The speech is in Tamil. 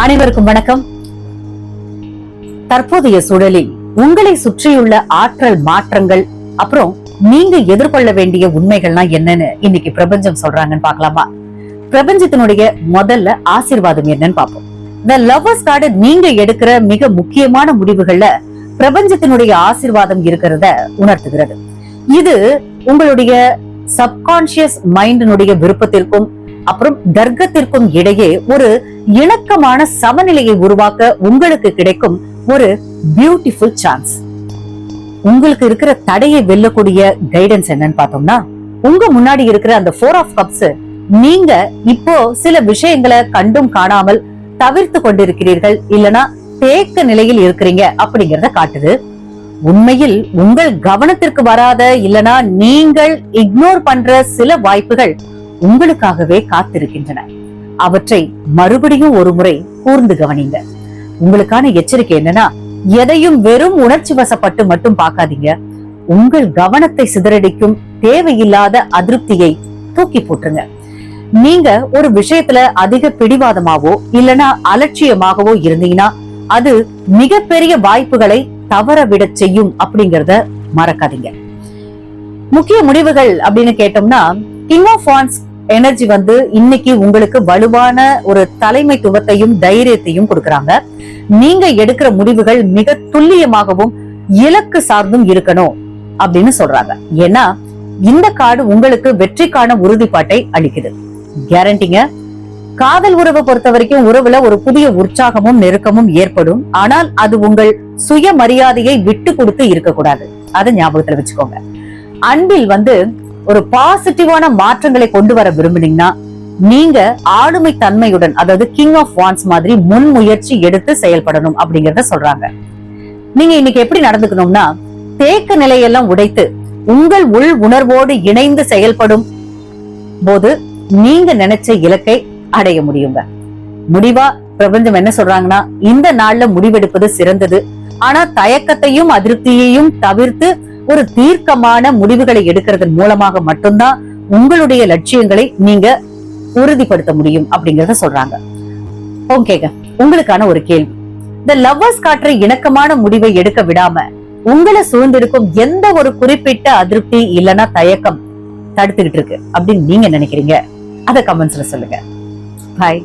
அனைவருக்கும் வணக்கம். தற்போதைய சூழலில் உங்களை சுற்றியுள்ள ஆற்றல் மாற்றங்கள், அப்புறம் நீங்க எதிர்கொள்ள வேண்டிய உண்மைகள்லாம் என்னன்னு இன்னைக்கு பிரபஞ்சம் சொல்றாங்கன்னு பாக்கலாமா? பிரபஞ்சத்தினுடைய முதல்ல ஆசீர்வாதம் என்னன்னு பாப்போம். இந்த லவ்வர்ஸ் கார்டு நீங்க எடுக்கிற மிக முக்கியமான முடிவுகள்ல பிரபஞ்சத்தினுடைய ஆசீர்வாதம் இருக்கிறத உணர்த்துகிறது. இது உங்களுடைய சப்கான்சியஸ் மைண்டினுடைய விருப்பத்திற்கும் அப்புறம் தர்க்கத்திற்கும் இடையே ஒரு இணக்கமான சமநிலையை உருவாக்க உங்களுக்கு கிடைக்கும் ஒரு பியூட்டிஃபுல் சான்ஸ். உங்களுக்கு இருக்கிற தடையை வெல்லக்கூடிய கைடன்ஸ் என்னன்னு பார்த்தோம்னா, உங்க முன்னாடி இருக்கிற அந்த 4 of Cups நீங்க இப்போ சில விஷயங்களை கண்டும் காணாமல் தவிர்த்து கொண்டிருக்கிறீர்கள், இல்லனா தேக்க நிலையில் இருக்கிறீங்க அப்படிங்கறத காட்டுது. உண்மையில் உங்கள் கவனத்திற்கு வராத இல்லனா நீங்கள் இக்னோர் பண்ற சில வாய்ப்புகள் உங்களுக்காகவே காத்திருக்கின்றன. அவற்றை மறுபடியும் ஒரு முறை கூர்ந்து கவனிங்க. உங்களுக்கான எச்சரிக்கை என்னன்னா, எதையும் வெறும் உணர்ச்சி வசப்பட்டு மட்டும் பார்க்காதீங்க. உங்கள் கவனத்தை சிதறடிக்கும் தேவையில்லாத அதிருப்தியை தூக்கி போட்டுருங்க. நீங்க ஒரு விஷயத்துல அதிக பிடிவாதமாவோ இல்லனா அலட்சியமாகவோ இருந்தீங்கன்னா அது மிகப்பெரிய வாய்ப்புகளை தவற விட செய்யும் அப்படிங்கறத மறக்காதீங்க. முக்கிய முடிவுகள் அப்படின்னு கேட்டோம்னா, கிங் ஆஃப் வான்ஸ் எனர்ஜி இன்னைக்கு உங்களுக்கு வலுவான ஒரு தலைமைத்துவத்தையும் தைரியத்தையும் கொடுக்கறாங்க. நீங்க எடுக்கிற முடிவுகள் மிக துல்லியமாகவும் இலக்கு சார்ந்தும் இருக்கணும் அப்படின்னு சொல்றாங்க. ஏன்னா இந்த கார்டு உங்களுக்கு வெற்றிக்கான உறுதிப்பாட்டை அளிக்குது. கேரண்டிங்க. காதல் உறவை பொறுத்த வரைக்கும் உறவுல ஒரு புதிய உற்சாகமும் நெருக்கமும் ஏற்படும். ஆனால் அது உங்கள் சுய மரியாதையை விட்டு கொடுத்து இருக்கக்கூடாது. அதை ஞாபகத்துல வச்சுக்கோங்க. அன்பில் ஒரு பாசிட்டிவான மாற்றங்களை கொண்டு வர விரும்புனீங்கன்னா நீங்க ஆளுமை தன்மையுடன், அதாவது கிங் ஆஃப் வான்ஸ் மாதிரி முன்முயற்சி எடுத்து செயல்படணும் அப்படிங்கறத சொல்றாங்க. நீங்க இன்னைக்கு எப்படி நடந்துக்கணும்னா, தேக்க நிலையெல்லாம் உடைத்து உங்கள் உள் உணர்வோடு இணைந்து செயல்படும் போது நீங்க நினைச்ச இலக்கை அடைய முடியுங்க. முடிவா பிரபஞ்சம் என்ன சொல்றாங்கன்னா, இந்த நாள்ல முடிவெடுப்பது சிறந்தது. ஆனா தயக்கத்தையும் அதிருப்தியையும் தவிர்த்து ஒரு தீர்க்கமான முடிவுகளை எடுக்கிறதன் மூலமாக மட்டும்தான் உங்களுடைய லட்சியங்களை நீங்க உறுதிப்படுத்த முடியும் அப்படிங்கறத சொல்றாங்க. ஓகேங்க, உங்களுக்கான ஒரு கேள்வி. இந்த லவ்வர்ஸ் காற்றை இணக்கமான முடிவை எடுக்க விடாம உங்களை சூழ்ந்திருக்கும் எந்த ஒரு குறிப்பிட்ட அதிருப்தி இல்லனா தயக்கம் தடுத்துக்கிட்டு இருக்கு அப்படின்னு நீங்க நினைக்கிறீங்க? அத கமெண்ட்ஸ்ல சொல்லுங்க. பாய்.